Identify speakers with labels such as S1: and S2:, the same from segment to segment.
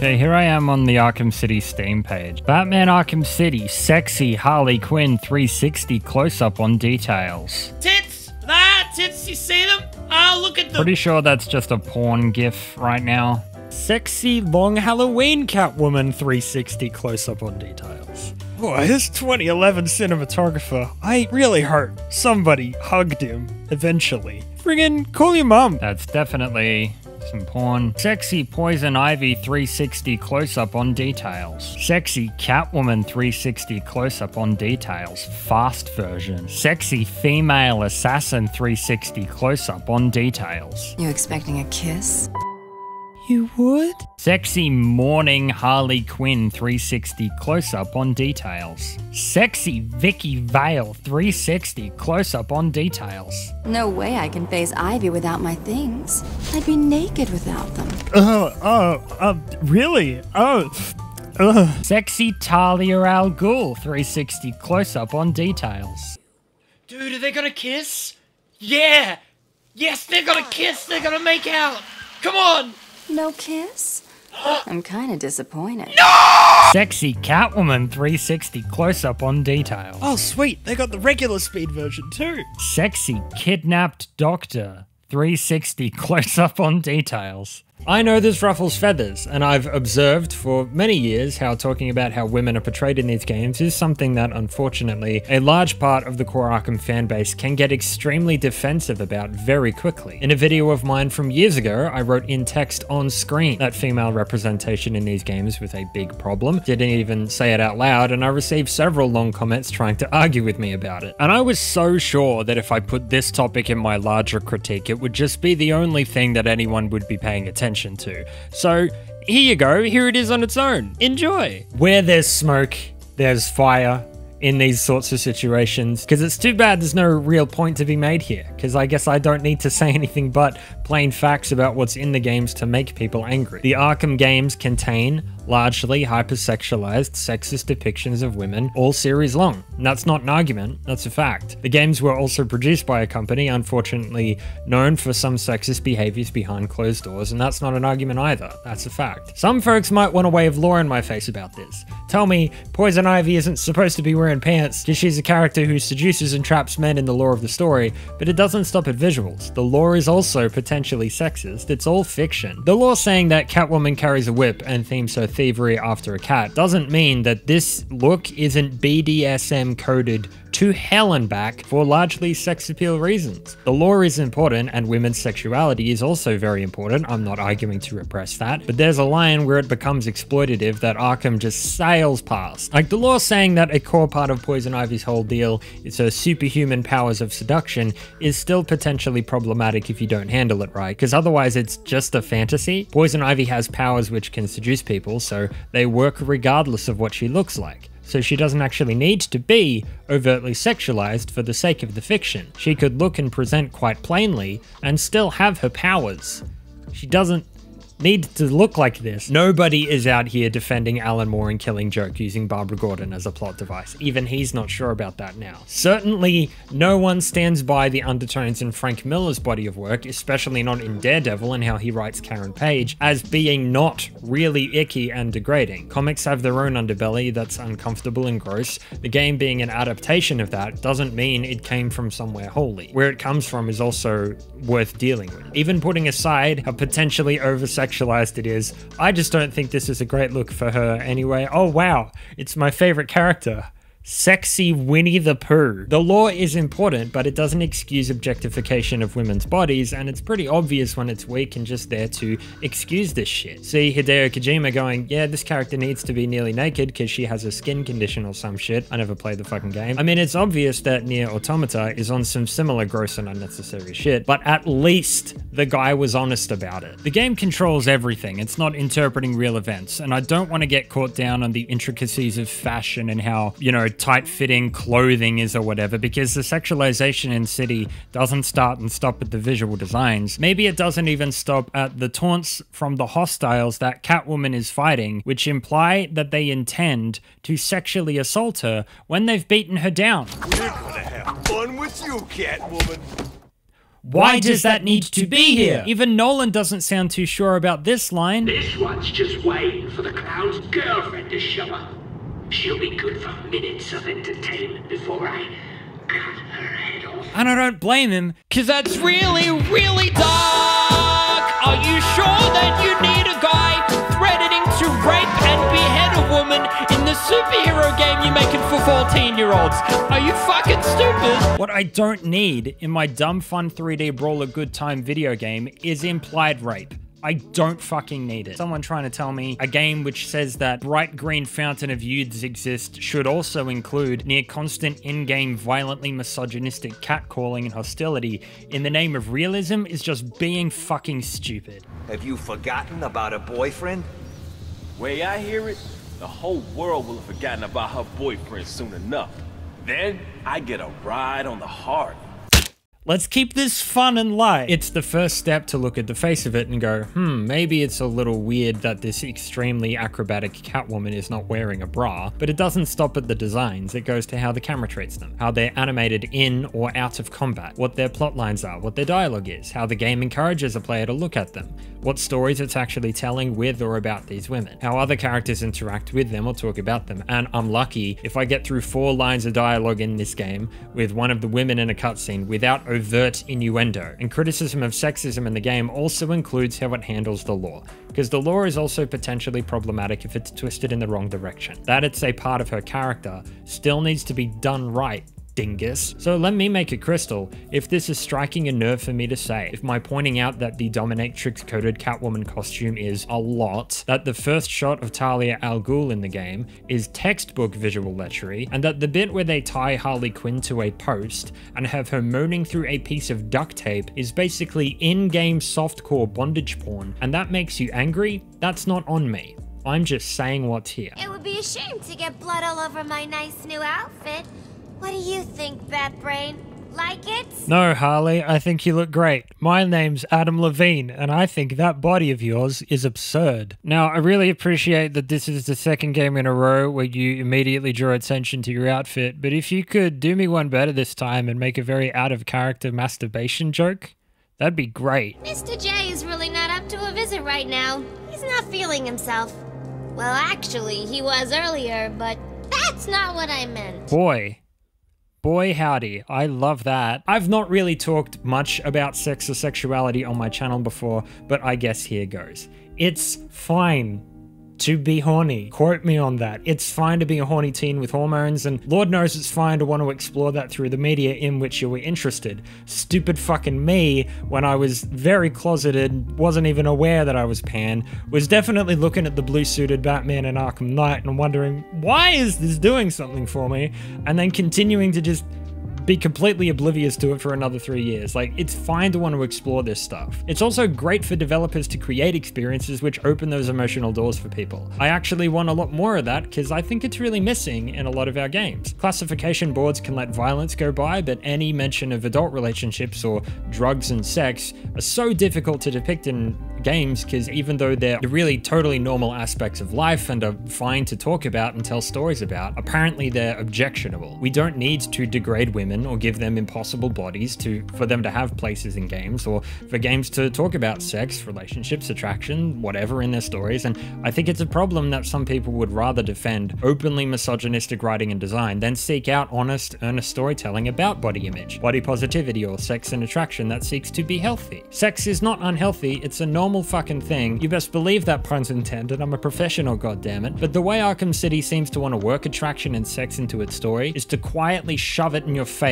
S1: Okay, here I am on the Arkham City Steam page. Batman Arkham City, sexy Harley Quinn 360 close-up on details.
S2: Tits! Ah, tits, you see them? Oh, look at them!
S1: Pretty sure that's just a porn gif right now.
S3: Sexy long Halloween Catwoman 360 close-up on details. Boy, this 2011 cinematographer, I really hope somebody hugged him eventually. Friggin' call your mum.
S1: That's definitely some porn. Sexy Poison Ivy 360 close-up on details. Sexy Catwoman 360 close-up on details. Fast version. Sexy Female Assassin 360 close-up on details.
S4: You expecting a kiss?
S3: You would?
S1: Sexy Morning Harley Quinn 360 close-up on details. Sexy Vicky Vale 360 close-up on details.
S4: No way I can face Ivy without my things. I'd be naked without them.
S3: Really?
S1: Sexy Talia Al Ghul 360 close-up on details.
S2: Dude, are they gonna kiss? Yeah! Yes, they're gonna kiss! They're gonna make out! Come on!
S4: No kiss? I'm kinda disappointed.
S1: Sexy Catwoman 360 close-up on details.
S3: Oh, sweet, they got the regular speed version too.
S1: Sexy Kidnapped Doctor 360 close-up on details.
S3: I know this ruffles feathers, and I've observed for many years how talking about how women are portrayed in these games is something that, unfortunately, a large part of the core Arkham fanbase can get extremely defensive about very quickly. In a video of mine from years ago, I wrote in text on screen that female representation in these games was a big problem. Didn't even say it out loud, and I received several long comments trying to argue with me about it. And I was so sure that if I put this topic in my larger critique, it would just be the only thing that anyone would be paying attention to. So here you go, here it is on its own. Enjoy. Where there's smoke, there's fire in these sorts of situations, because it's too bad there's no real point to be made here, because I guess I don't need to say anything but plain facts about what's in the games to make people angry. The Arkham games contain largely hypersexualized, sexist depictions of women all series long. And that's not an argument, that's a fact. The games were also produced by a company, unfortunately known for some sexist behaviors behind closed doors, and that's not an argument either, that's a fact. Some folks might want to wave law in my face about this. Tell me Poison Ivy isn't supposed to be wearing pants because she's a character who seduces and traps men in the lore of the story, but it doesn't stop at visuals. The lore is also potentially sexist, it's all fiction. The lore saying that Catwoman carries a whip and themes her thievery after a cat doesn't mean that this look isn't BDSM coded to hell and back for largely sex appeal reasons. The lore is important and women's sexuality is also very important. I'm not arguing to repress that, but there's a line where it becomes exploitative that Arkham just sails past. Like the lore saying that a core part of Poison Ivy's whole deal is her superhuman powers of seduction is still potentially problematic if you don't handle it right, because otherwise it's just a fantasy. Poison Ivy has powers which can seduce people, so they work regardless of what she looks like. So she doesn't actually need to be overtly sexualized for the sake of the fiction. She could look and present quite plainly and still have her powers. She doesn't need to look like this. Nobody is out here defending Alan Moore and Killing Joke using Barbara Gordon as a plot device. Even he's not sure about that now. Certainly, no one stands by the undertones in Frank Miller's body of work, especially not in Daredevil and how he writes Karen Page, as being not really icky and degrading. Comics have their own underbelly that's uncomfortable and gross. The game being an adaptation of that doesn't mean it came from somewhere holy. Where it comes from is also worth dealing with. Even putting aside how potentially over-sexualized it is, I just don't think this is a great look for her anyway. Oh wow, it's my favorite character. Sexy Winnie the Pooh. The lore is important, but it doesn't excuse objectification of women's bodies, and it's pretty obvious when it's weak and just there to excuse this shit. See Hideo Kojima going, yeah, this character needs to be nearly naked because she has a skin condition or some shit. I never played the fucking game. I mean, it's obvious that Nier Automata is on some similar gross and unnecessary shit, but at least the guy was honest about it. The game controls everything. It's not interpreting real events, and I don't want to get caught down on the intricacies of fashion and how, you know, tight-fitting clothing is or whatever, because the sexualization in City doesn't start and stop at the visual designs. Maybe it doesn't even stop at the taunts from the hostiles that Catwoman is fighting, which imply that they intend to sexually assault her when they've beaten her down.
S5: We're gonna have fun with you, Catwoman.
S3: Why does that need to be here? Even Nolan doesn't sound too sure about this line.
S5: This one's just waiting for the clown's girlfriend to show up. She'll be good for minutes of entertainment before I cut her head off.
S3: And I don't blame him.
S2: Cause that's really, really dark. Are you sure that you need a guy threatening to rape and behead a woman in the superhero game you're making for 14-year-olds? Are you fucking stupid?
S3: What I don't need in my dumb fun 3D brawler good time video game is implied rape. I don't fucking need it. Someone trying to tell me a game which says that bright green fountain of youths exist should also include near constant in-game violently misogynistic catcalling and hostility in the name of realism is just being fucking stupid.
S6: Have you forgotten about a boyfriend?
S7: Way I hear it, the whole world will have forgotten about her boyfriend soon enough. Then I get a ride on the Harley.
S3: Let's keep this fun and light. It's the first step to look at the face of it and go, maybe it's a little weird that this extremely acrobatic Catwoman is not wearing a bra, but it doesn't stop at the designs. It goes to how the camera treats them, how they're animated in or out of combat, what their plot lines are, what their dialogue is, how the game encourages a player to look at them, what stories it's actually telling with or about these women, how other characters interact with them or talk about them. And I'm lucky if I get through 4 lines of dialogue in this game with one of the women in a cutscene without overt innuendo. And criticism of sexism in the game also includes how it handles the lore, because the lore is also potentially problematic if it's twisted in the wrong direction. That it's a part of her character still needs to be done right, dingus. So let me make it crystal. If this is striking a nerve for me to say, if my pointing out that the dominatrix coated Catwoman costume is a lot, that the first shot of Talia al Ghul in the game is textbook visual lechery, and that the bit where they tie Harley Quinn to a post and have her moaning through a piece of duct tape is basically in-game softcore bondage porn, and that makes you angry, that's not on me. I'm just saying what's here.
S8: It would be a shame to get blood all over my nice new outfit. What do you think, Batbrain? Like it?
S3: No, Harley, I think you look great. My name's Adam Levine, and I think that body of yours is absurd. Now, I really appreciate that this is the second game in a row where you immediately draw attention to your outfit, but if you could do me one better this time and make a very out-of-character masturbation joke, that'd be great.
S8: Mr. J is really not up to a visit right now. He's not feeling himself. Well, actually, he was earlier, but that's not what I meant.
S3: Boy howdy, I love that. I've not really talked much about sex or sexuality on my channel before, but I guess here goes. It's fine to be horny. Quote me on that. It's fine to be a horny teen with hormones, and Lord knows it's fine to want to explore that through the media in which you were interested. Stupid fucking me, when I was very closeted, wasn't even aware that I was pan, was definitely looking at the blue-suited Batman in Arkham Knight and wondering, why is this doing something for me? And then continuing to just be completely oblivious to it for another 3 years. Like, it's fine to want to explore this stuff. It's also great for developers to create experiences which open those emotional doors for people. I actually want a lot more of that because I think it's really missing in a lot of our games. Classification boards can let violence go by, but any mention of adult relationships or drugs and sex are so difficult to depict in games because even though they're really totally normal aspects of life and are fine to talk about and tell stories about, apparently they're objectionable. We don't need to degrade women or give them impossible bodies for them to have places in games, or for games to talk about sex, relationships, attraction, whatever in their stories. And I think it's a problem that some people would rather defend openly misogynistic writing and design than seek out honest, earnest storytelling about body image, body positivity, or sex and attraction that seeks to be healthy. Sex is not unhealthy, it's a normal fucking thing. You best believe that pun's intended, I'm a professional, goddammit. But the way Arkham City seems to want to work attraction and sex into its story is to quietly shove it in your face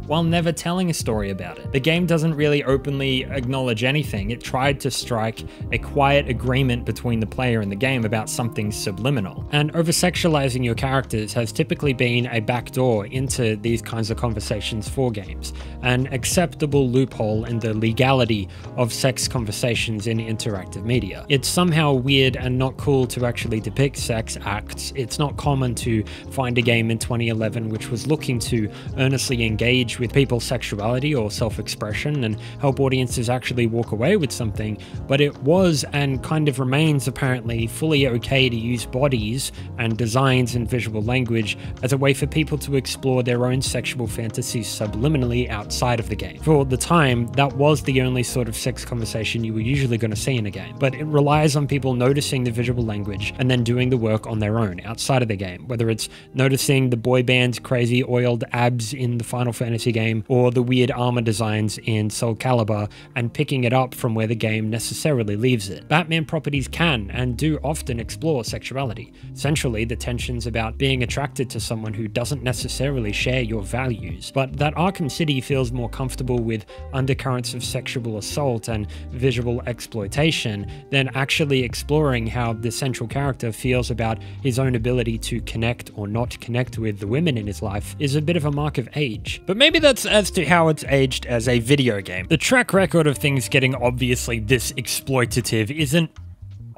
S3: while never telling a story about it. The game doesn't really openly acknowledge anything. It tried to strike a quiet agreement between the player and the game about something subliminal. And over-sexualizing your characters has typically been a backdoor into these kinds of conversations for games. An acceptable loophole in the legality of sex conversations in interactive media. It's somehow weird and not cool to actually depict sex acts. It's not common to find a game in 2011 which was looking to earnestly engage with people's sexuality or self-expression and help audiences actually walk away with something, but it was and kind of remains apparently fully okay to use bodies and designs and visual language as a way for people to explore their own sexual fantasies subliminally outside of the game. For the time, that was the only sort of sex conversation you were usually going to see in a game, but it relies on people noticing the visual language and then doing the work on their own outside of the game, whether it's noticing the boy band's crazy oiled abs in the Final Fantasy game or the weird armor designs in Soul Calibur and picking it up from where the game necessarily leaves it. Batman properties can and do often explore sexuality. Centrally, the tensions about being attracted to someone who doesn't necessarily share your values, but that Arkham City feels more comfortable with undercurrents of sexual assault and visual exploitation than actually exploring how the central character feels about his own ability to connect or not connect with the women in his life is a bit of a mark of age. But maybe that's as to how it's aged as a video game. The track record of things getting obviously this exploitative isn't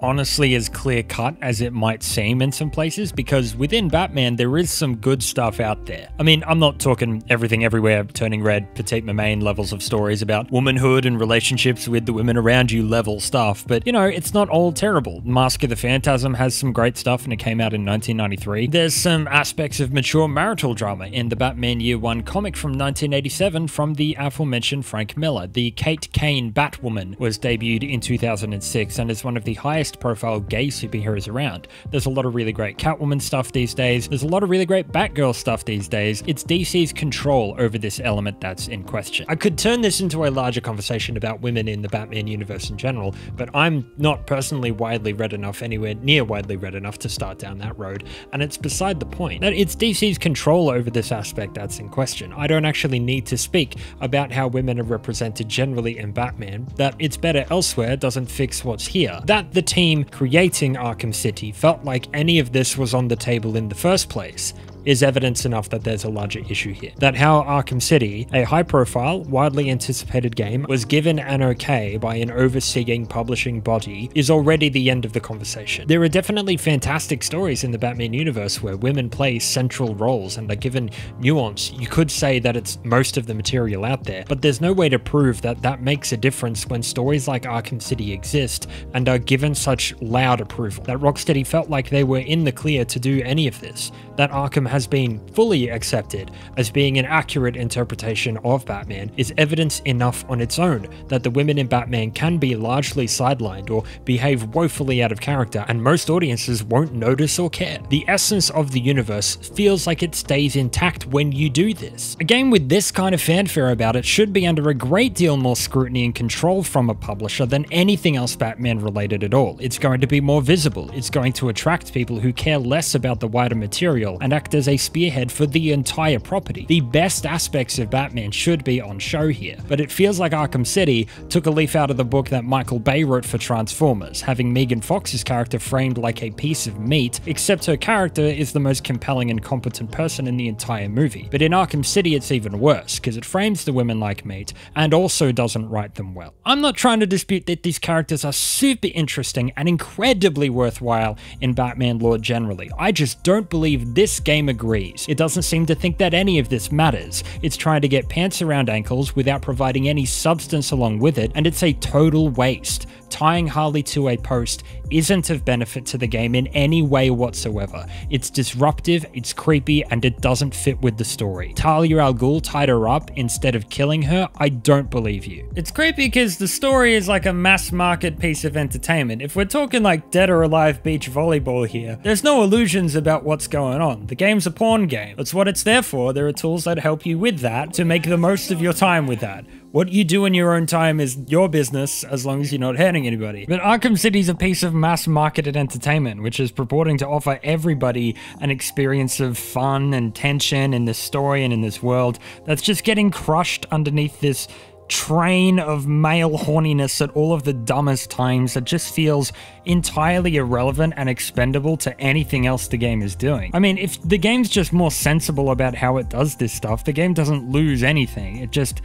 S3: honestly as clear-cut as it might seem in some places, because within Batman there is some good stuff out there. I mean, I'm not talking everything everywhere, turning red, petite mermaid levels of stories about womanhood and relationships with the women around you level stuff, but you know, it's not all terrible. Mask of the Phantasm has some great stuff and it came out in 1993. There's some aspects of mature marital drama in the Batman Year One comic from 1987 from the aforementioned Frank Miller. The Kate Kane Batwoman was debuted in 2006 and is one of the highest profile gay superheroes around. There's a lot of really great Catwoman stuff these days. There's a lot of really great Batgirl stuff these days. It's DC's control over this element that's in question. I could turn this into a larger conversation about women in the Batman universe in general, but I'm not personally widely read enough, anywhere near widely read enough to start down that road, and it's beside the point. That it's DC's control over this aspect that's in question. I don't actually need to speak about how women are represented generally in Batman. That it's better elsewhere doesn't fix what's here. That the team creating Arkham City felt like any of this was on the table in the first place is evidence enough that there's a larger issue here. That how Arkham City, a high-profile, widely anticipated game, was given an okay by an overseeing publishing body is already the end of the conversation. There are definitely fantastic stories in the Batman universe where women play central roles and are given nuance. You could say that it's most of the material out there, but there's no way to prove that that makes a difference when stories like Arkham City exist and are given such loud approval. That Rocksteady felt like they were in the clear to do any of this. That Arkham has been fully accepted as being an accurate interpretation of Batman is evidence enough on its own that the women in Batman can be largely sidelined or behave woefully out of character, and most audiences won't notice or care. The essence of the universe feels like it stays intact when you do this. A game with this kind of fanfare about it should be under a great deal more scrutiny and control from a publisher than anything else Batman related at all. It's going to be more visible, it's going to attract people who care less about the wider material and act as a spearhead for the entire property. The best aspects of Batman should be on show here, but it feels like Arkham City took a leaf out of the book that Michael Bay wrote for Transformers, having Megan Fox's character framed like a piece of meat, except her character is the most compelling and competent person in the entire movie. But in Arkham City it's even worse, because it frames the women like meat and also doesn't write them well. I'm not trying to dispute that these characters are super interesting and incredibly worthwhile in Batman lore generally. I just don't believe this game agrees. It doesn't seem to think that any of this matters. It's trying to get pants around ankles without providing any substance along with it, and it's a total waste. Tying Harley to a post isn't of benefit to the game in any way whatsoever. It's disruptive, it's creepy, and it doesn't fit with the story. Talia al Ghul tied her up instead of killing her. I don't believe you. It's creepy because the story is like a mass market piece of entertainment. If we're talking like Dead or Alive beach volleyball here, there's no illusions about what's going on. The game's a porn game. That's what it's there for. There are tools that help you with that to make the most of your time with that. What you do in your own time is your business, as long as you're not hurting anybody. But Arkham City's a piece of mass-marketed entertainment, which is purporting to offer everybody an experience of fun and tension in this story and in this world that's just getting crushed underneath this train of male horniness at all of the dumbest times that just feels entirely irrelevant and expendable to anything else the game is doing. I mean, if the game's just more sensible about how it does this stuff, the game doesn't lose anything. It just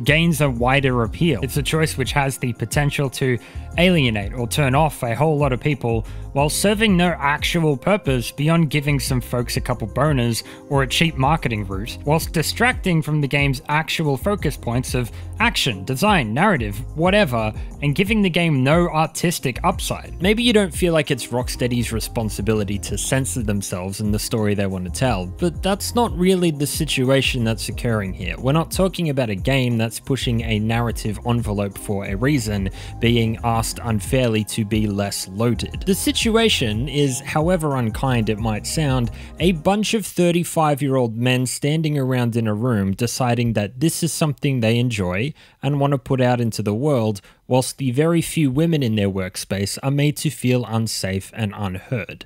S1: gains a wider appeal. It's a choice which has the potential to alienate or turn off a whole lot of people while serving no actual purpose beyond giving some folks a couple boners or a cheap marketing route, whilst distracting from the game's actual focus points of action, design, narrative, whatever, and giving the game no artistic upside. Maybe you don't feel like it's Rocksteady's responsibility to censor themselves in the story they want to tell, but that's not really the situation that's occurring here. We're not talking about a game that's pushing a narrative envelope for a reason, being asked unfairly to be less loaded. The situation is, however unkind it might sound, a bunch of 35-year-old men standing around in a room deciding that this is something they enjoy and want to put out into the world, whilst the very few women in their workspace are made to feel unsafe and unheard.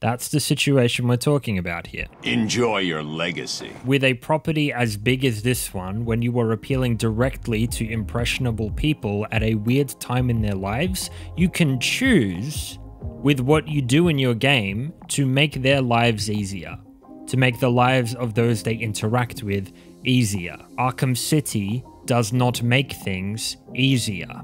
S1: That's the situation we're talking about here.
S9: Enjoy your legacy.
S1: With a property as big as this one, when you are appealing directly to impressionable people at a weird time in their lives, you can choose, with what you do in your game, to make their lives easier. To make the lives of those they interact with easier. Arkham City does not make things easier.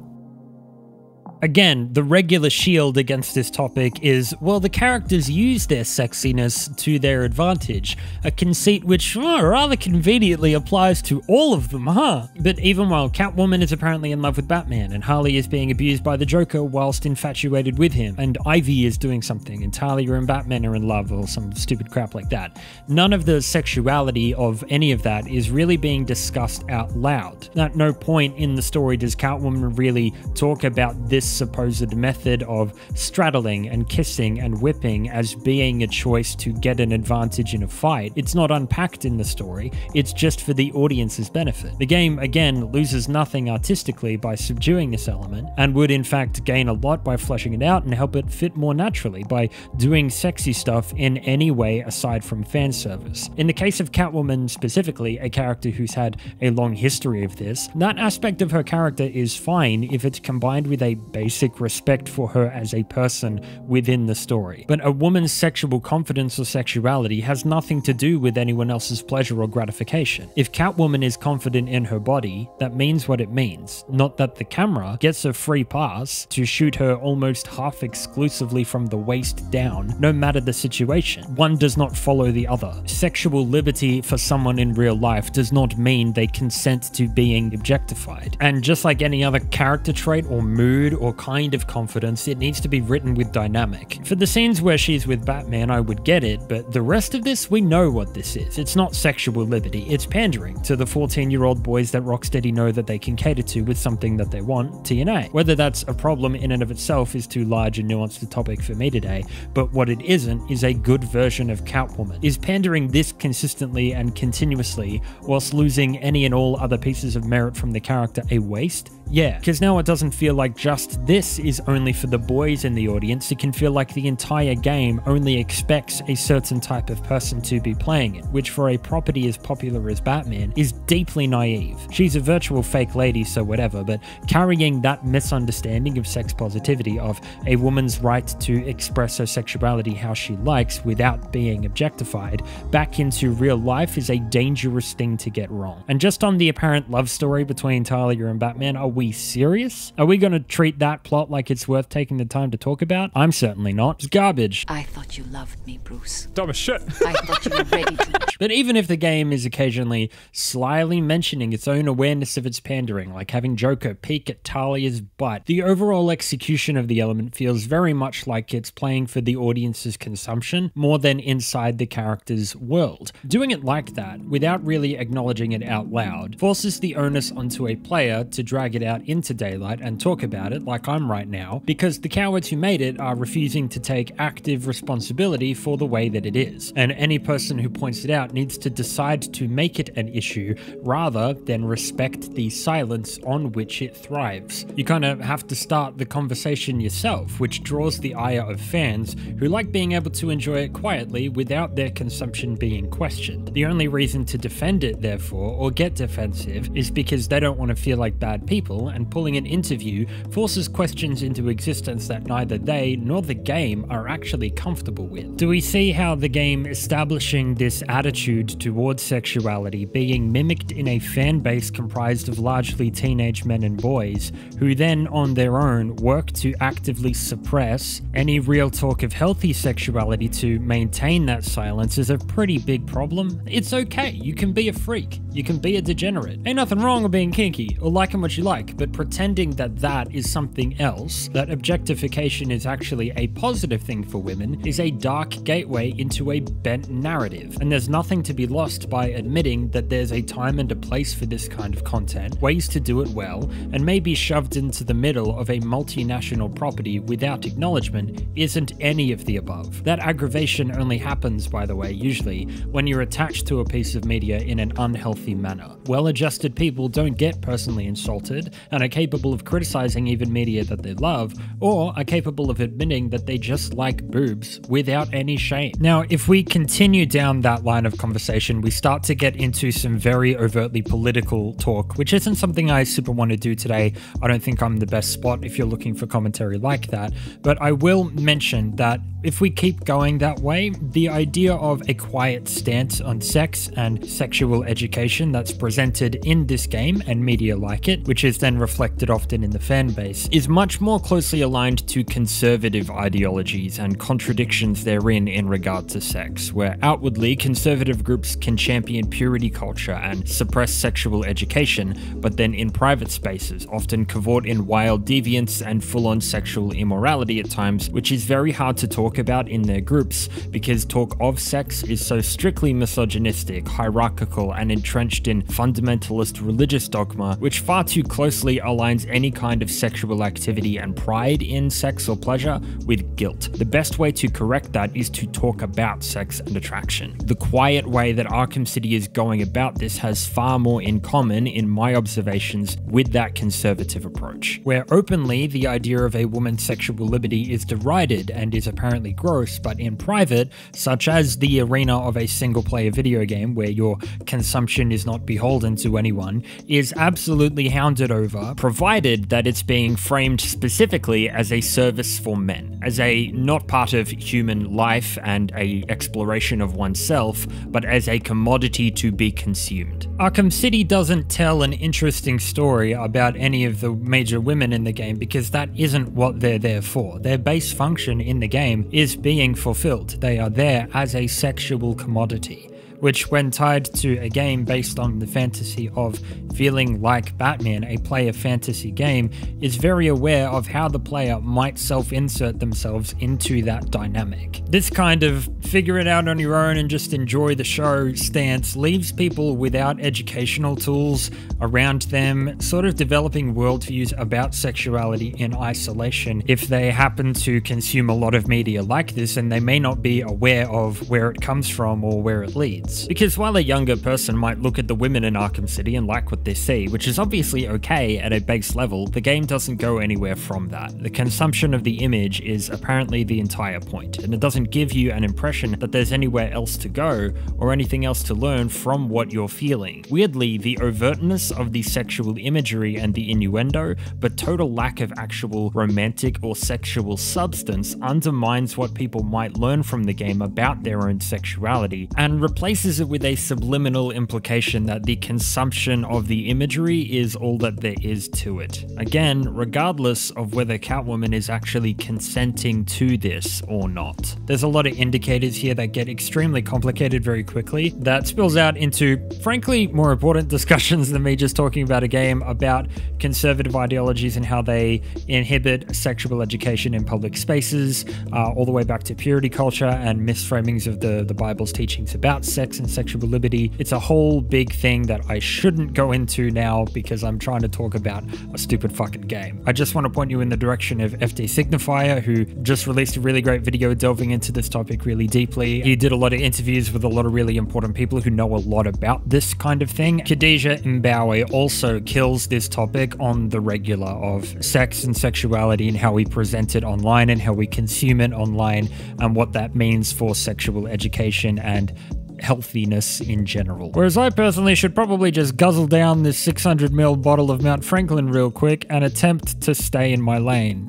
S1: Again, the regular shield against this topic is, well, the characters use their sexiness to their advantage, a conceit which rather conveniently applies to all of them, huh? But even while Catwoman is apparently in love with Batman, and Harley is being abused by the Joker whilst infatuated with him, and Ivy is doing something, and Talia and Batman are in love, or some stupid crap like that, none of the sexuality of any of that is really being discussed out loud. At no point in the story does Catwoman really talk about this supposed method of straddling and kissing and whipping as being a choice to get an advantage in a fight. It's not unpacked in the story, it's just for the audience's benefit. The game, again, loses nothing artistically by subduing this element, and would in fact gain a lot by fleshing it out and help it fit more naturally by doing sexy stuff in any way aside from fan service. In the case of Catwoman specifically, a character who's had a long history of this, that aspect of her character is fine if it's combined with a basic respect for her as a person within the story. But a woman's sexual confidence or sexuality has nothing to do with anyone else's pleasure or gratification. If Catwoman is confident in her body, that means what it means, not that the camera gets a free pass to shoot her almost half exclusively from the waist down, no matter the situation. One does not follow the other. Sexual liberty for someone in real life does not mean they consent to being objectified. And just like any other character trait or mood or kind of confidence, it needs to be written with dynamic. For the scenes where she's with Batman, I would get it, but the rest of this, we know what this is. It's not sexual liberty, it's pandering to the 14-year-old boys that Rocksteady know that they can cater to with something that they want, TNA. Whether that's a problem in and of itself is too large and nuanced a topic for me today, but what it isn't is a good version of Catwoman. Is pandering this consistently and continuously, whilst losing any and all other pieces of merit from the character, a waste? Yeah, because now it doesn't feel like just this is only for the boys in the audience. It can feel like the entire game only expects a certain type of person to be playing it, which for a property as popular as Batman is deeply naive. She's a virtual fake lady, so whatever, but carrying that misunderstanding of sex positivity, of a woman's right to express her sexuality how she likes without being objectified, back into real life is a dangerous thing to get wrong. And just on the apparent love story between Talia and Batman, are we serious? Are we going to treat that plot like it's worth taking the time to talk about? I'm certainly not. It's garbage.
S10: I thought you loved me, Bruce.
S3: Dumb as shit.
S10: I thought you were ready to...
S1: But even if the game is occasionally slyly mentioning its own awareness of its pandering, like having Joker peek at Talia's butt, the overall execution of the element feels very much like it's playing for the audience's consumption more than inside the character's world. Doing it like that, without really acknowledging it out loud, forces the onus onto a player to drag it out into daylight and talk about it like I'm right now, because the cowards who made it are refusing to take active responsibility for the way that it is. And any person who points it out needs to decide to make it an issue rather than respect the silence on which it thrives. You kind of have to start the conversation yourself, which draws the ire of fans who like being able to enjoy it quietly without their consumption being questioned. The only reason to defend it, therefore, or get defensive, is because they don't want to feel like bad people,
S3: people, and pulling an interview forces questions into existence that neither they nor the game are actually comfortable with. Do we see how the game establishing this attitude towards sexuality being mimicked in a fan base comprised of largely teenage men and boys, who then on their own work to actively suppress any real talk of healthy sexuality to maintain that silence, is a pretty big problem? It's okay, you can be a freak, you can be a degenerate. Ain't nothing wrong with being kinky or liking what you like, but pretending that that is something else, that objectification is actually a positive thing for women, is a dark gateway into a bent narrative. And there's nothing to be lost by admitting that there's a time and a place for this kind of content, ways to do it well, and maybe shoved into the middle of a multinational property without acknowledgement isn't any of the above. That aggravation only happens, by the way, usually when you're attached to a piece of media in an unhealthy manner. Well-adjusted people don't get personally insulted and are capable of criticizing even media that they love, or are capable of admitting that they just like boobs without any shame. Now, if we continue down that line of conversation, we start to get into some very overtly political talk, which isn't something I super want to do today. I don't think I'm the best spot if you're looking for commentary like that, but I will mention that if we keep going that way, the idea of a quiet stance on sex and sexual education that's presented in this game and media like it, which is then reflected often in the fan base, is much more closely aligned to conservative ideologies and contradictions therein in regard to sex, where outwardly conservative groups can champion purity culture and suppress sexual education, but then in private spaces often cavort in wild deviance and full-on sexual immorality at times, which is very hard to talk about in their groups because talk of sex is so strictly misogynistic, hierarchical, and entrenched in fundamentalist religious dogma, which far too closely aligns any kind of sexual activity and pride in sex or pleasure with guilt. The best way to correct that is to talk about sex and attraction. The quiet way that Arkham City is going about this has far more in common, in my observations, with that conservative approach, where openly the idea of a woman's sexual liberty is derided and is apparently gross, but in private, such as the arena of a single-player video game where your consumption is not beholden to anyone, is absolutely hounded over, provided that it's being framed specifically as a service for men, as a not part of human life and a exploration of oneself, but as a commodity to be consumed. Arkham City doesn't tell an interesting story about any of the major women in the game because that isn't what they're there for. Their base function in the game is being fulfilled. They are there as a sexual commodity, which when tied to a game based on the fantasy of feeling like Batman, a player fantasy game, is very aware of how the player might self-insert themselves into that dynamic. This kind of figure it out on your own and just enjoy the show stance leaves people without educational tools around them, sort of developing worldviews about sexuality in isolation if they happen to consume a lot of media like this and they may not be aware of where it comes from or where it leads. Because while a younger person might look at the women in Arkham City and like what they see, which is obviously okay at a base level, the game doesn't go anywhere from that. The consumption of the image is apparently the entire point, and it doesn't give you an impression that there's anywhere else to go or anything else to learn from what you're feeling. Weirdly, the overtness of the sexual imagery and the innuendo, but total lack of actual romantic or sexual substance undermines what people might learn from the game about their own sexuality and replaces it with a subliminal implication that the consumption of the imagery is all that there is to it. Again, regardless of whether Catwoman is actually consenting to this or not. There's a lot of indicators here that get extremely complicated very quickly that spills out into, frankly, more important discussions than me just talking about a game about conservative ideologies and how they inhibit sexual education in public spaces, all the way back to purity culture and misframings of the Bible's teachings about sex and sexual liberty. It's a whole big thing that I shouldn't go into now because I'm trying to talk about a stupid fucking game. I just want to point you in the direction of FD Signifier, who just released a really great video delving into this topic really deeply. He did a lot of interviews with a lot of really important people who know a lot about this kind of thing. Khadija Mbawe also kills this topic on the regular of sex and sexuality and how we present it online and how we consume it online and what that means for sexual education and healthiness in general. Whereas I personally should probably just guzzle down this 600ml bottle of Mount Franklin real quick and attempt to stay in my lane.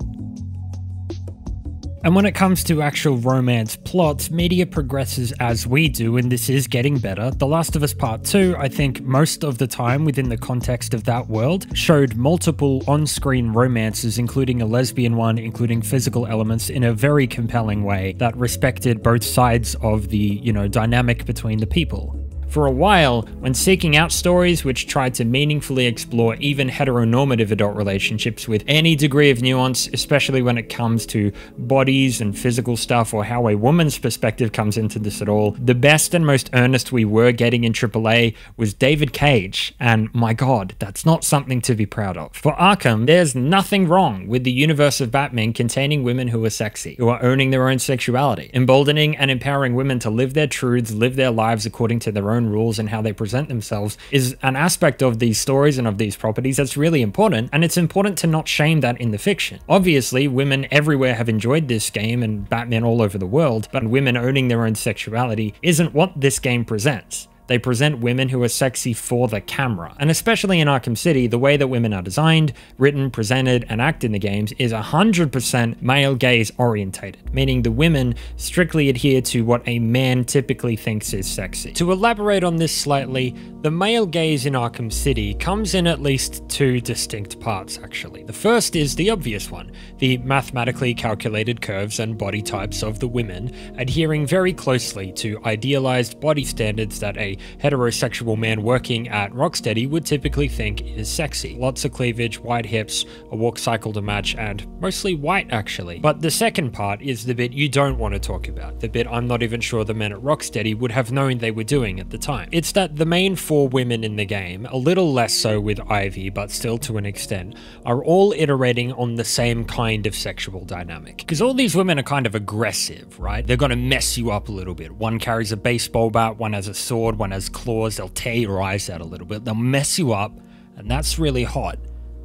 S3: And when it comes to actual romance plots, media progresses as we do, and this is getting better. The Last of Us Part 2, I think most of the time within the context of that world, showed multiple on-screen romances, including a lesbian one, including physical elements, in a very compelling way that respected both sides of the, dynamic between the people. For a while, when seeking out stories which tried to meaningfully explore even heteronormative adult relationships with any degree of nuance, especially when it comes to bodies and physical stuff or how a woman's perspective comes into this at all, the best and most earnest we were getting in AAA was David Cage, and my god, that's not something to be proud of. For Arkham, there's nothing wrong with the universe of Batman containing women who are sexy, who are owning their own sexuality, emboldening and empowering women to live their truths, live their lives according to their own rules and how they present themselves is an aspect of these stories and of these properties that's really important, and it's important to not shame that in the fiction. Obviously, women everywhere have enjoyed this game and Batman all over the world, but women owning their own sexuality isn't what this game presents. They present women who are sexy for the camera. And especially in Arkham City, the way that women are designed, written, presented, and act in the games is 100% male gaze orientated, meaning the women strictly adhere to what a man typically thinks is sexy. To elaborate on this slightly, the male gaze in Arkham City comes in at least two distinct parts, actually. The first is the obvious one, the mathematically calculated curves and body types of the women, adhering very closely to idealized body standards that a heterosexual man working at Rocksteady would typically think is sexy. Lots of cleavage, wide hips, a walk cycle to match, and mostly white actually. But the second part is the bit you don't want to talk about, the bit I'm not even sure the men at Rocksteady would have known they were doing at the time. It's that the main four women in the game, a little less so with Ivy, but still to an extent, are all iterating on the same kind of sexual dynamic. Because all these women are kind of aggressive, right? They're gonna mess you up a little bit. One carries a baseball bat, one has a sword, one has claws, they'll tear your eyes out a little bit, they'll mess you up, and that's really hot.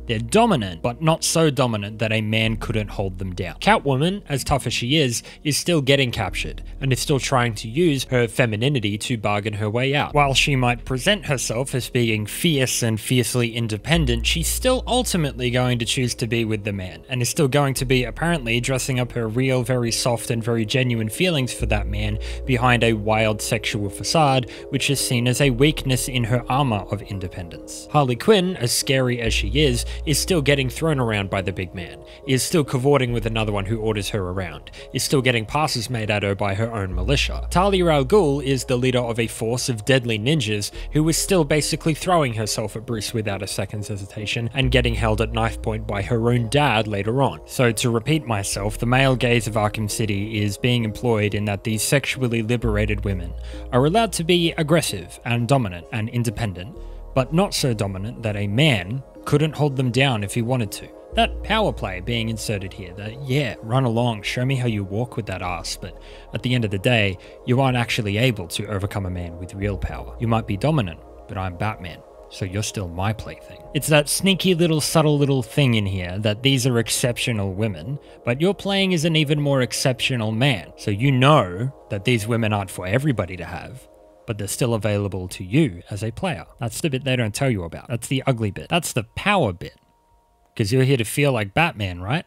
S3: They're dominant, but not so dominant that a man couldn't hold them down. Catwoman, as tough as she is still getting captured, and is still trying to use her femininity to bargain her way out. While she might present herself as being fierce and fiercely independent, she's still ultimately going to choose to be with the man, and is still going to be apparently dressing up her real, very soft and very genuine feelings for that man behind a wild sexual facade, which is seen as a weakness in her armor of independence. Harley Quinn, as scary as she is still getting thrown around by the big man, is still cavorting with another one who orders her around, is still getting passes made at her by her own militia. Talia al Ghul is the leader of a force of deadly ninjas who is still basically throwing herself at Bruce without a second's hesitation and getting held at knife point by her own dad later on. So to repeat myself, the male gaze of Arkham City is being employed in that these sexually liberated women are allowed to be aggressive and dominant and independent, but not so dominant that a man couldn't hold them down if he wanted to. That power play being inserted here, that yeah, run along, show me how you walk with that ass, but at the end of the day, you aren't actually able to overcome a man with real power. You might be dominant, but I'm Batman, so you're still my plaything. It's that sneaky little subtle little thing in here that these are exceptional women, but you're playing as an even more exceptional man, so you know that these women aren't for everybody to have, but they're still available to you as a player. That's the bit they don't tell you about. That's the ugly bit. That's the power bit. Because you're here to feel like Batman, right?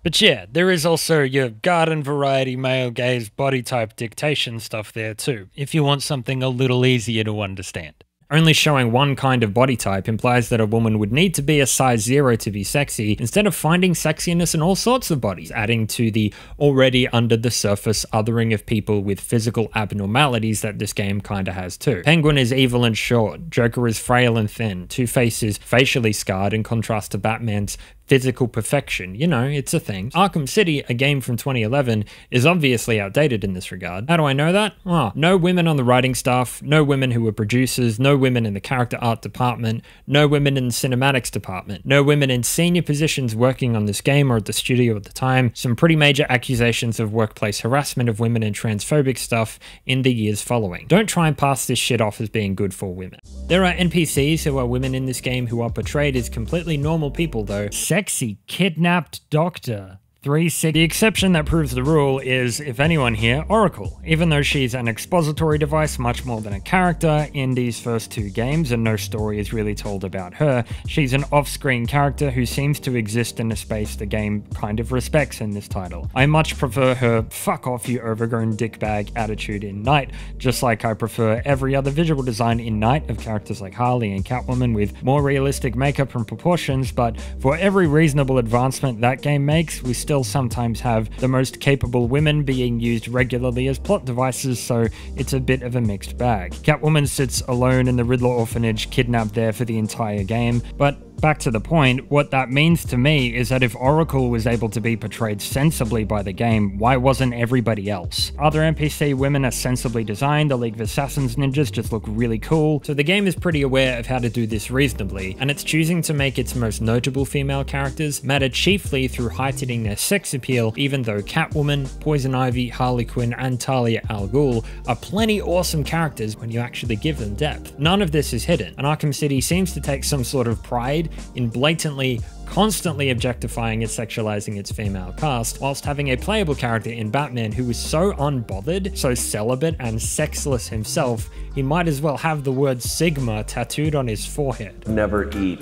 S3: But yeah, there is also your garden variety male gaze body type dictation stuff there too, if you want something a little easier to understand. Only showing one kind of body type implies that a woman would need to be a size 0 to be sexy, instead of finding sexiness in all sorts of bodies, adding to the already under the surface othering of people with physical abnormalities that this game kinda has too. Penguin is evil and short, Joker is frail and thin, Two-Face is facially scarred in contrast to Batman's physical perfection. You know, it's a thing. Arkham City, a game from 2011, is obviously outdated in this regard. How do I know that? Oh, no women on the writing staff, no women who were producers, no women in the character art department, no women in the cinematics department, no women in senior positions working on this game or at the studio at the time, some pretty major accusations of workplace harassment of women and transphobic stuff in the years following. Don't try and pass this shit off as being good for women. There are NPCs who are women in this game who are portrayed as completely normal people though. Sexy kidnapped doctor.
S1: 360. The exception that proves the rule is, if anyone here, Oracle. Even though she's an expository device much more than a character in these first two games, and no story is really told about her, she's an off-screen character who seems to exist in a space the game kind of respects in this title. I much prefer her fuck off you overgrown dickbag attitude in Night, just like I prefer every other visual design in Night of characters like Harley and Catwoman with more realistic makeup and proportions, but for every reasonable advancement that game makes, we still sometimes have the most capable women being used regularly as plot devices, so it's a bit of a mixed bag. Catwoman sits alone in the Riddler orphanage, kidnapped there for the entire game, but back to the point, what that means to me is that if Oracle was able to be portrayed sensibly by the game, why wasn't everybody else? Other NPC women are sensibly designed, the League of Assassins ninjas just look really cool, so the game is pretty aware of how to do this reasonably, and it's choosing to make its most notable female characters matter chiefly through heightening their sex appeal, even though Catwoman, Poison Ivy, Harley Quinn, and Talia al Ghul are plenty awesome characters when you actually give them depth. None of this is hidden, and Arkham City seems to take some sort of pride in blatantly, constantly objectifying and sexualizing its female cast, whilst having a playable character in Batman who is so unbothered, so celibate and sexless himself, he might as well have the word Sigma tattooed on his forehead.
S11: Never eat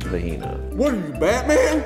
S11: vagina.
S12: What are you, Batman?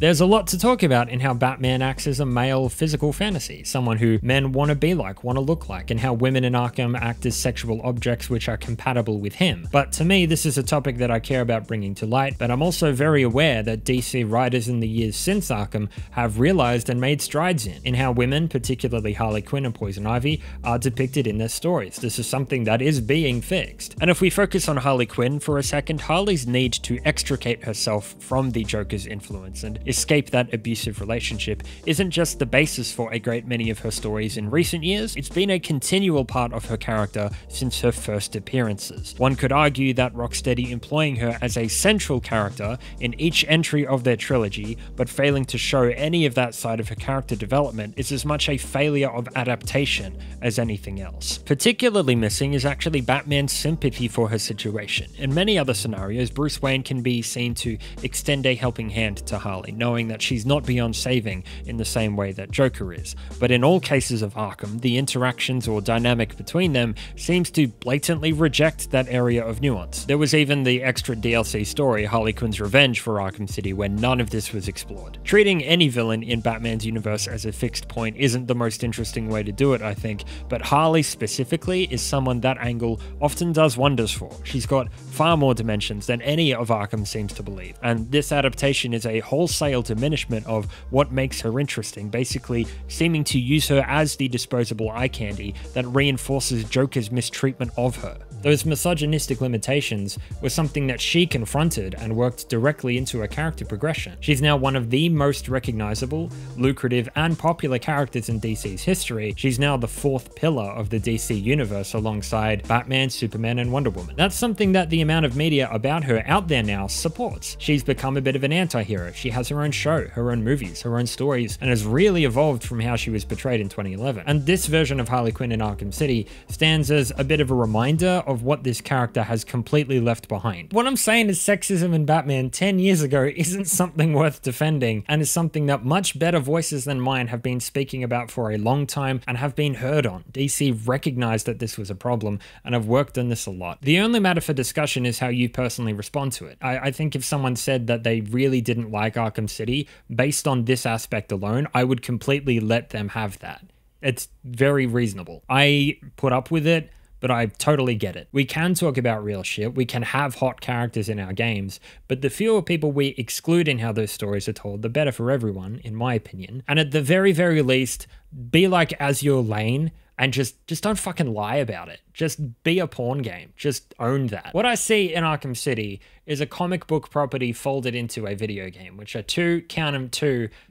S3: There's a lot to talk about in how Batman acts as a male physical fantasy, someone who men want to be like, want to look like, and how women in Arkham act as sexual objects which are compatible with him. But to me, this is a topic that I care about bringing to light, but I'm also very aware that DC writers in the years since Arkham have realized and made strides in how women, particularly Harley Quinn and Poison Ivy, are depicted in their stories. This is something that is being fixed. And if we focus on Harley Quinn for a second, Harley's need to extricate herself from the Joker's influence and escape that abusive relationship isn't just the basis for a great many of her stories in recent years, it's been a continual part of her character since her first appearances. One could argue that Rocksteady employing her as a central character in each entry of their trilogy, but failing to show any of that side of her character development is as much a failure of adaptation as anything else. Particularly missing is actually Batman's sympathy for her situation. In many other scenarios, Bruce Wayne can be seen to extend a helping hand to Harley, knowing that she's not beyond saving in the same way that Joker is. But in all cases of Arkham, the interactions or dynamic between them seems to blatantly reject that area of nuance. There was even the extra DLC story, Harley Quinn's Revenge for Arkham City, where none of this was explored. Treating any villain in Batman's universe as a fixed point isn't the most interesting way to do it, I think, but Harley specifically is someone that angle often does wonders for. She's got far more dimensions than any of Arkham seems to believe, and this adaptation is a wholesale diminishment of what makes her interesting, basically seeming to use her as the disposable eye candy that reinforces Joker's mistreatment of her. Those misogynistic limitations were something that she confronted and worked directly into her character progression. She's now one of the most recognizable, lucrative, and popular characters in DC's history. She's now the fourth pillar of the DC universe alongside Batman, Superman, and Wonder Woman. That's something that the amount of media about her out there now supports. She's become a bit of an anti-hero. She has her own show, her own movies, her own stories, and has really evolved from how she was portrayed in 2011. And this version of Harley Quinn in Arkham City stands as a bit of a reminder of what this character has completely left behind. What I'm saying is sexism in Batman 10 years ago isn't something worth defending, and is something that much better voices than mine have been speaking about for a long time and have been heard on. DC recognized that this was a problem and have worked on this a lot. The only matter for discussion is how you personally respond to it. I think if someone said that they really didn't like Arkham City based on this aspect alone, I would completely let them have that. It's very reasonable. I put up with it, but I totally get it. We can talk about real shit, we can have hot characters in our games, but the fewer people we exclude in how those stories are told, the better for everyone, in my opinion. And at the very, very least, be like Azure Lane, and just don't fucking lie about it. Just be a porn game. Just own that. What I see in Arkham City is a comic book property folded into a video game, which are two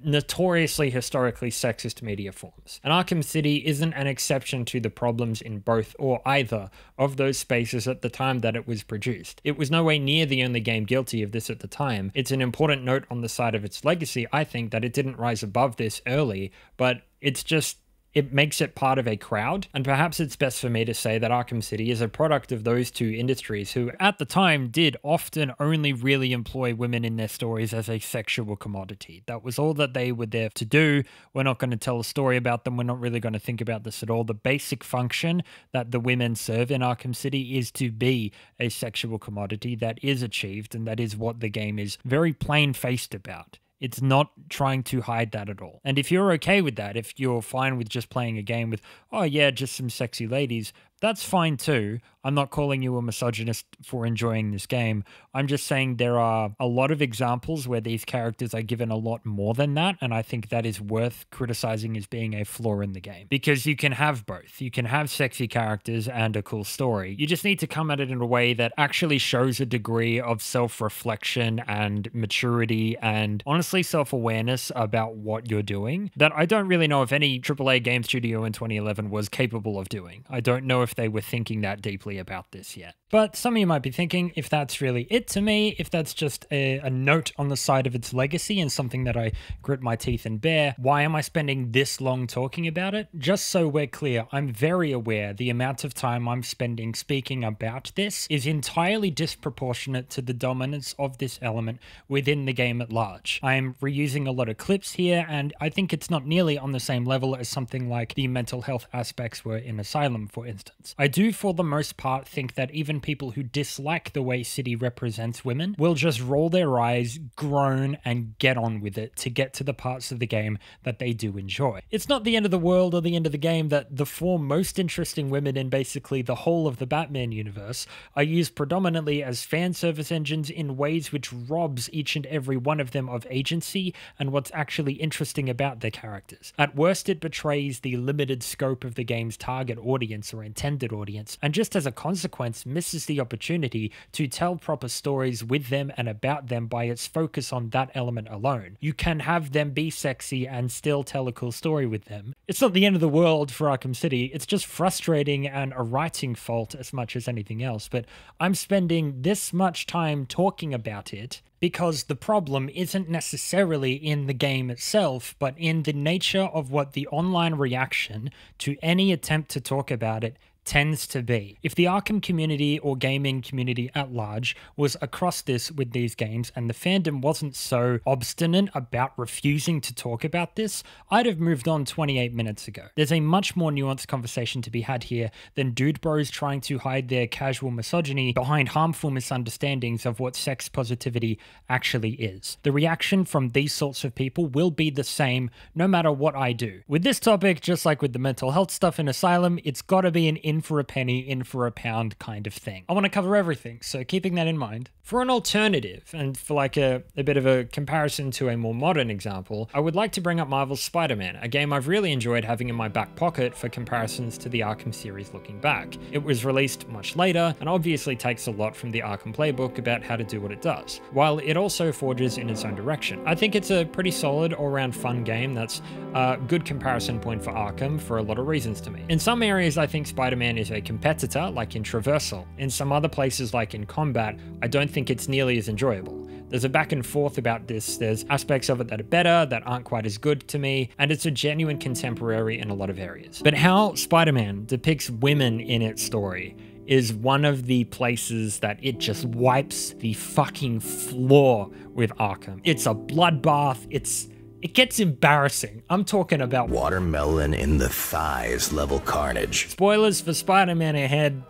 S3: notoriously historically sexist media forms. And Arkham City isn't an exception to the problems in both or either of those spaces at the time that it was produced. It was no way near the only game guilty of this at the time. It's an important note on the side of its legacy, I think, that it didn't rise above this early, but it's just it makes it part of a crowd. And perhaps it's best for me to say that Arkham City is a product of those two industries who at the time did often only really employ women in their stories as a sexual commodity. That was all that they were there to do. We're not going to tell a story about them. We're not really going to think about this at all. The basic function that the women serve in Arkham City is to be a sexual commodity that is achieved, and that is what the game is very plain-faced about. It's not trying to hide that at all. And if you're okay with that, if you're fine with just playing a game with, oh yeah, just some sexy ladies, that's fine too. I'm not calling you a misogynist for enjoying this game. I'm just saying there are a lot of examples where these characters are given a lot more than that, and I think that is worth criticizing as being a flaw in the game. Because you can have both. You can have sexy characters and a cool story. You just need to come at it in a way that actually shows a degree of self-reflection and maturity and honestly self-awareness about what you're doing that I don't really know if any AAA game studio in 2011 was capable of doing. I don't know if they were thinking that deeply about this yet. But some of you might be thinking, if that's really it to me, if that's just a note on the side of its legacy and something that I grit my teeth and bear, why am I spending this long talking about it? Just so we're clear, I'm very aware the amount of time I'm spending speaking about this is entirely disproportionate to the dominance of this element within the game at large. I'm reusing a lot of clips here, and I think it's not nearly on the same level as something like the mental health aspects were in Asylum, for instance. I do, for the most part, think that even people who dislike the way City represents women will just roll their eyes, groan, and get on with it to get to the parts of the game that they do enjoy. It's not the end of the world or the end of the game that the four most interesting women in basically the whole of the Batman universe are used predominantly as fan service engines in ways which robs each and every one of them of agency and what's actually interesting about their characters. At worst, it betrays the limited scope of the game's target audience or intended audience, and just as a consequence misses the opportunity to tell proper stories with them and about them by its focus on that element alone. You can have them be sexy and still tell a cool story with them. It's not the end of the world for Arkham City, it's just frustrating and a writing fault as much as anything else, but I'm spending this much time talking about it because the problem isn't necessarily in the game itself, but in the nature of what the online reaction to any attempt to talk about it tends to be. If the Arkham community or gaming community at large was across this with these games and the fandom wasn't so obstinate about refusing to talk about this, I'd have moved on 28 minutes ago. There's a much more nuanced conversation to be had here than dude bros trying to hide their casual misogyny behind harmful misunderstandings of what sex positivity actually is. The reaction from these sorts of people will be the same no matter what I do. With this topic, just like with the mental health stuff in Asylum, it's gotta be an in for a penny, in for a pound kind of thing. I want to cover everything, so keeping that in mind. For an alternative, and for like a bit of a comparison to a more modern example, I would like to bring up Marvel's Spider-Man, a game I've really enjoyed having in my back pocket for comparisons to the Arkham series looking back. It was released much later, and obviously takes a lot from the Arkham playbook about how to do what it does, while it also forges in its own direction. I think it's a pretty solid all-round fun game that's a good comparison point for Arkham for a lot of reasons to me. In some areas, I think Spider-Man is a competitor, like in Traversal. In some other places, like in Combat, I don't think it's nearly as enjoyable. There's a back and forth about this, there's aspects of it that are better, that aren't quite as good to me, and it's a genuine contemporary in a lot of areas. But how Spider-Man depicts women in its story is one of the places that it just wipes the fucking floor with Arkham. It's a bloodbath, it gets embarrassing. I'm talking about
S12: watermelon in the thighs level carnage.
S3: Spoilers for Spider-Man ahead.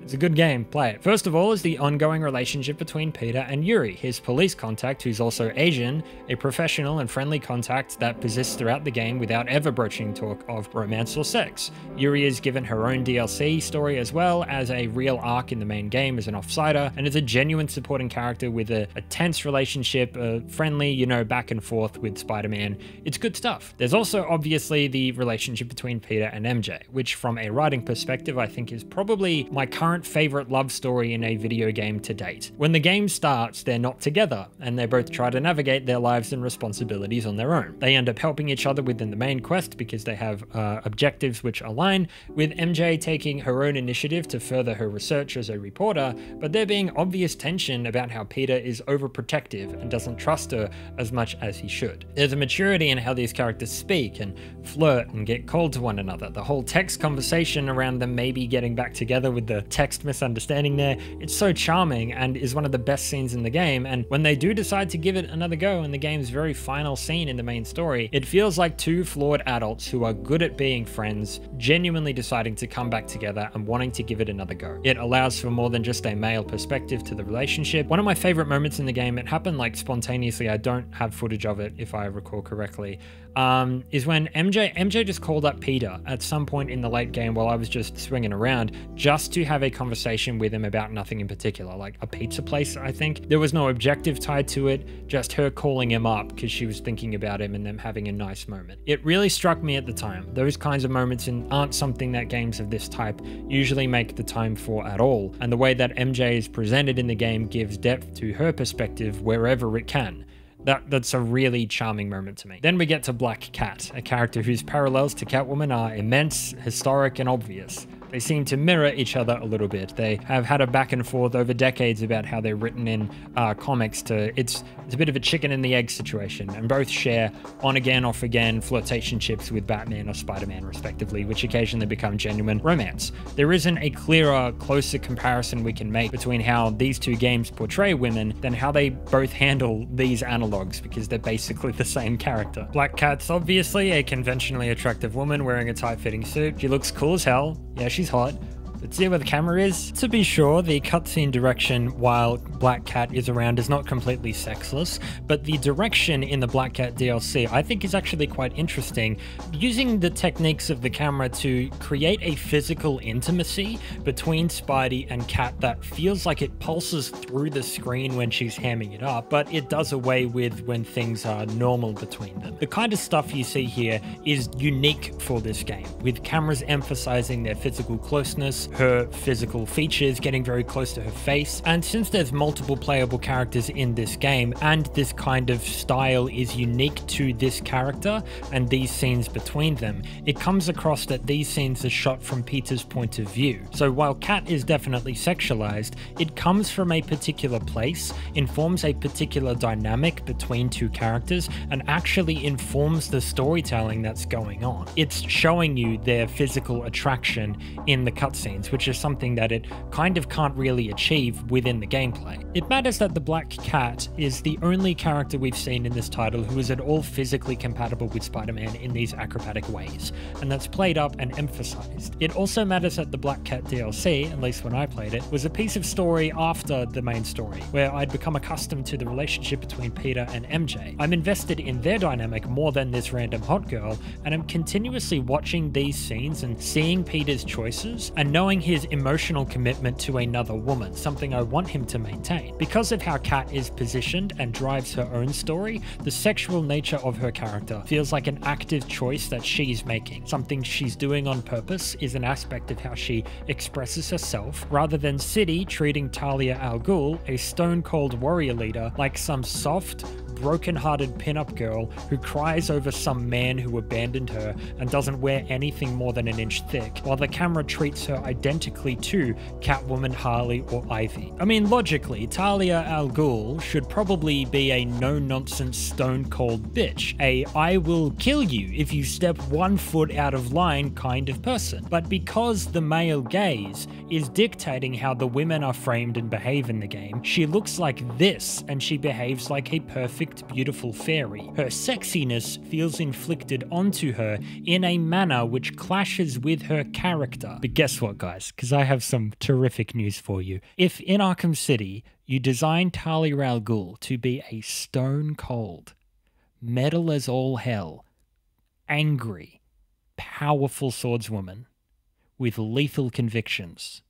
S3: It's a good game, play it. First of all is the ongoing relationship between Peter and Yuri, his police contact who's also Asian, a professional and friendly contact that persists throughout the game without ever broaching talk of romance or sex. Yuri is given her own DLC story as well as a real arc in the main game as an offsider, and is a genuine supporting character with a tense relationship, friendly, back and forth with Spider-Man. It's good stuff. There's also obviously the relationship between Peter and MJ, which from a writing perspective I think is probably my current current favorite love story in a video game to date. When the game starts, they're not together, and they both try to navigate their lives and responsibilities on their own. They end up helping each other within the main quest because they have objectives which align, with MJ taking her own initiative to further her research as a reporter, but there being obvious tension about how Peter is overprotective and doesn't trust her as much as he should. There's a maturity in how these characters speak and flirt and get cold to one another. The whole text conversation around them maybe getting back together with the text misunderstanding there, it's so charming and is one of the best scenes in the game, and when they do decide to give it another go in the game's very final scene in the main story, it feels like two flawed adults who are good at being friends, genuinely deciding to come back together and wanting to give it another go. It allows for more than just a male perspective to the relationship. One of my favorite moments in the game, it happened like spontaneously, I don't have footage of it if I recall correctly, is when MJ just called up Peter at some point in the late game while I was just swinging around, just to have a conversation with him about nothing in particular, like a pizza place, I think. There was no objective tied to it, just her calling him up because she was thinking about him and them having a nice moment. It really struck me at the time. Those kinds of moments aren't something that games of this type usually make the time for at all, and the way that MJ is presented in the game gives depth to her perspective wherever it can. That's a really charming moment to me. Then we get to Black Cat, a character whose parallels to Catwoman are immense, historic, and obvious. They seem to mirror each other a little bit. They have had a back and forth over decades about how they're written in comics it's a bit of a chicken and the egg situation, and both share on again, off again flirtationships with Batman or Spider-Man respectively, which occasionally become genuine romance. There isn't a clearer, closer comparison we can make between how these two games portray women than how they both handle these analogs, because they're basically the same character. Black Cat's obviously a conventionally attractive woman wearing a tight-fitting suit. She looks cool as hell. Yeah, she's hot. But see where the camera is? To be sure, the cutscene direction while Black Cat is around is not completely sexless, but the direction in the Black Cat DLC I think is actually quite interesting, using the techniques of the camera to create a physical intimacy between Spidey and Cat that feels like it pulses through the screen when she's hamming it up, but it does away with when things are normal between them. The kind of stuff you see here is unique for this game, with cameras emphasizing their physical closeness, her physical features, getting very close to her face. And since there's multiple playable characters in this game, and this kind of style is unique to this character and these scenes between them, it comes across that these scenes are shot from Peter's point of view. So while Cat is definitely sexualized, it comes from a particular place, informs a particular dynamic between two characters, and actually informs the storytelling that's going on. It's showing you their physical attraction in the cutscenes, which is something that it kind of can't really achieve within the gameplay. It matters that the Black Cat is the only character we've seen in this title who is at all physically compatible with Spider-Man in these acrobatic ways, and that's played up and emphasized. It also matters that the Black Cat DLC, at least when I played it, was a piece of story after the main story, where I'd become accustomed to the relationship between Peter and MJ. I'm invested in their dynamic more than this random hot girl, and I'm continuously watching these scenes and seeing Peter's choices and knowing his emotional commitment to another woman, something I want him to maintain. Because of how Cat is positioned and drives her own story, the sexual nature of her character feels like an active choice that she's making. Something she's doing on purpose is an aspect of how she expresses herself, rather than City treating Talia al Ghul, a stone-cold warrior leader, like some soft, broken-hearted pinup girl who cries over some man who abandoned her and doesn't wear anything more than an inch thick, while the camera treats her identically to Catwoman, Harley, or Ivy. I mean, logically, Talia al Ghul should probably be a no-nonsense stone-cold bitch, a I will kill you if you step 1 foot out of line kind of person. But because the male gaze is dictating how the women are framed and behave in the game, she looks like this, and she behaves like a perfect, beautiful fairy. Her sexiness feels inflicted onto her in a manner which clashes with her character. But guess what, guys? Because I have some terrific news for you. If in Arkham City you design Talia al Ghul to be a stone cold, metal as all hell, angry, powerful swordswoman with lethal convictions,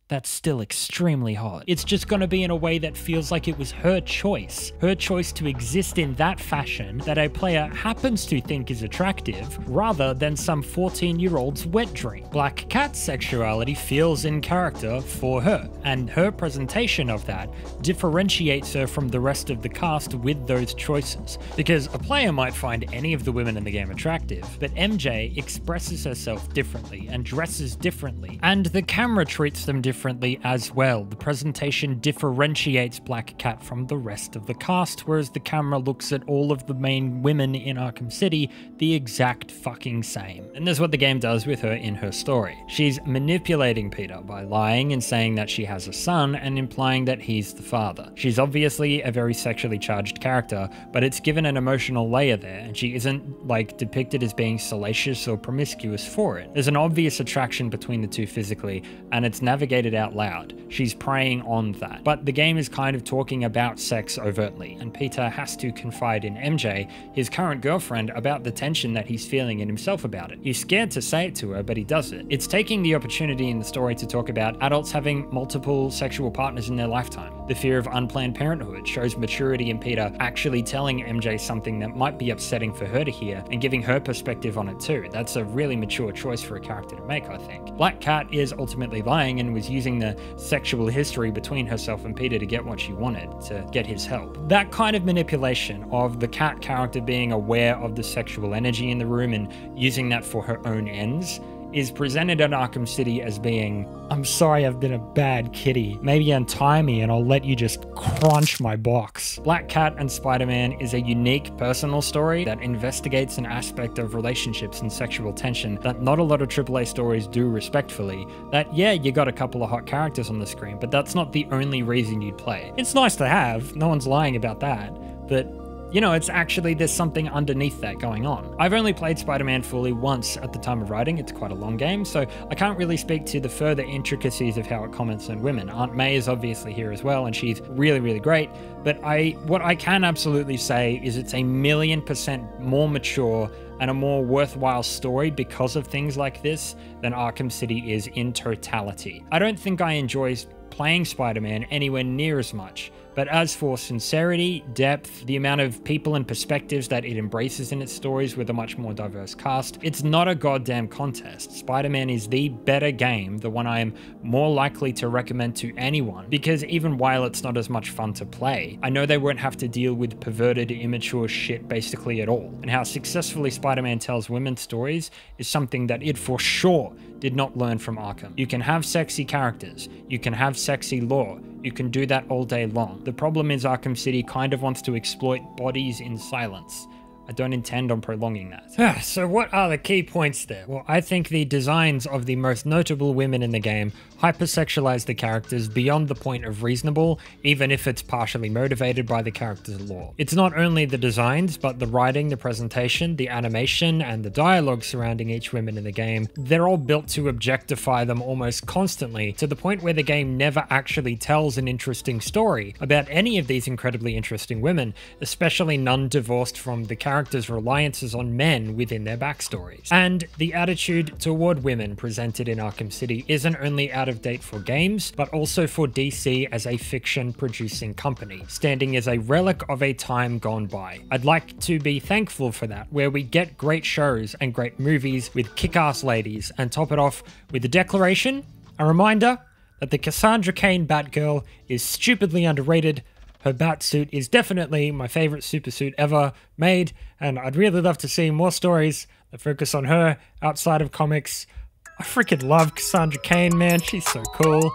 S3: that's still extremely hot. It's just gonna be in a way that feels like it was her choice to exist in that fashion that a player happens to think is attractive, rather than some 14-year-old's wet dream. Black Cat's sexuality feels in character for her, and her presentation of that differentiates her from the rest of the cast with those choices. Because a player might find any of the women in the game attractive, but MJ expresses herself differently and dresses differently, and the camera treats them differently as well. The presentation differentiates Black Cat from the rest of the cast, whereas the camera looks at all of the main women in Arkham City the exact fucking same. And that's what the game does with her in her story. She's manipulating Peter by lying and saying that she has a son and implying that he's the father. She's obviously a very sexually charged character, but it's given an emotional layer there, and she isn't like depicted as being salacious or promiscuous for it. There's an obvious attraction between the two physically, and it's navigated out loud. She's preying on that. But the game is kind of talking about sex overtly, and Peter has to confide in MJ, his current girlfriend, about the tension that he's feeling in himself about it. He's scared to say it to her, but he does it. It's taking the opportunity in the story to talk about adults having multiple sexual partners in their lifetime. The fear of unplanned parenthood shows maturity in Peter actually telling MJ something that might be upsetting for her to hear and giving her perspective on it too. That's a really mature choice for a character to make, I think. Black Cat is ultimately lying and was using the sexual history between herself and Peter to get what she wanted, to get his help. That kind of manipulation of the Cat character being aware of the sexual energy in the room and using that for her own ends is presented in Arkham City as being, I'm sorry I've been a bad kitty. Maybe untie me and I'll let you just crunch my box. Black Cat and Spider-Man is a unique personal story that investigates an aspect of relationships and sexual tension that not a lot of AAA stories do respectfully. That, yeah, you got a couple of hot characters on the screen, but that's not the only reason you'd play. It's nice to have, no one's lying about that, but you know, it's actually, there's something underneath that going on. I've only played Spider-Man fully once at the time of writing. It's quite a long game, so I can't really speak to the further intricacies of how it comments on women. Aunt May is obviously here as well, and she's really, really great. But what I can absolutely say is it's 1,000,000% more mature and a more worthwhile story because of things like this than Arkham City is in totality. I don't think I enjoy playing Spider-Man anywhere near as much. But as for sincerity, depth, the amount of people and perspectives that it embraces in its stories with a much more diverse cast, it's not a goddamn contest. Spider-Man is the better game, the one I am more likely to recommend to anyone, because even while it's not as much fun to play, I know they won't have to deal with perverted, immature shit basically at all. And how successfully Spider-Man tells women's stories is something that it for sure did not learn from Arkham. You can have sexy characters, you can have sexy lore, you can do that all day long. The problem is Arkham City kind of wants to exploit bodies in silence. I don't intend on prolonging that. So what are the key points there? Well, I think the designs of the most notable women in the game hypersexualize the characters beyond the point of reasonable, even if it's partially motivated by the character's lore. It's not only the designs, but the writing, the presentation, the animation, and the dialogue surrounding each woman in the game. They're all built to objectify them almost constantly, to the point where the game never actually tells an interesting story about any of these incredibly interesting women, especially none divorced from the characters' reliances on men within their backstories. And the attitude toward women presented in Arkham City isn't only out of date for games, but also for DC as a fiction-producing company, standing as a relic of a time gone by. I'd like to be thankful for that, where we get great shows and great movies with kick-ass ladies, and top it off with a declaration, a reminder that the Cassandra Cain Batgirl is stupidly underrated. Her Batsuit is definitely my favorite supersuit ever made, and I'd really love to see more stories that focus on her outside of comics. I freaking love Cassandra Cain, man. She's so cool.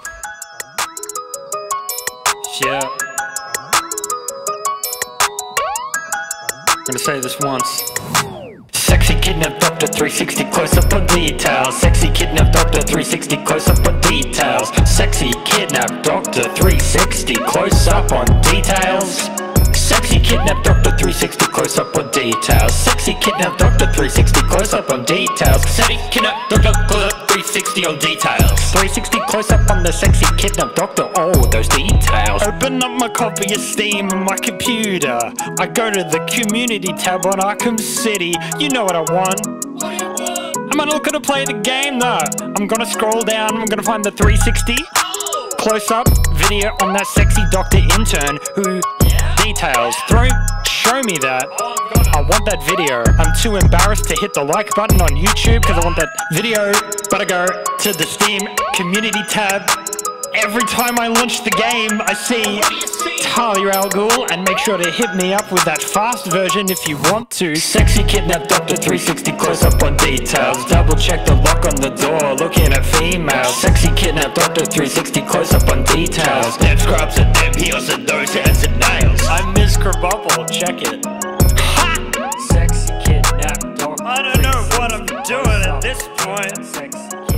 S3: Yeah. I'm gonna say this once. Sexy kidnapped Dr. 360 close up on details. Sexy kidnapped Dr. 360 close up on details. Sexy kidnapped Dr. 360 close up on details. Sexy kidnapped Dr. 360 close up on details. Sexy kidnapped Dr. 360 close up on details. Sexy kidnapped Dr. 360 on details. 360 close up on the sexy kidnapped doctor. Oh, those details. Open up my copy of Steam on my computer. I go to the community tab on Arkham City. You know what I want. What do you want? I'm not looking to play the game though. I'm gonna scroll down. I'm gonna find the 360.
S1: close up video on that sexy doctor intern who details. Show me that. I want that video. I'm too embarrassed to hit the like button on YouTube because I want that video. But I go to the Steam community tab. Every time I launch the game, I see Talia al Ghul, and make sure to hit me up with that fast version if you want to. Sexy kidnap Doctor 360 close up on details. Double check the lock on the door, looking at females. Sexy kidnap Doctor 360 close up on details.
S13: Them scrubs and them heels and those hands and nails.
S1: I'm Ms. Kerbubble, check it. Ha! Sexy kidnap Doctor. I don't know what I'm doing at this point. Sexy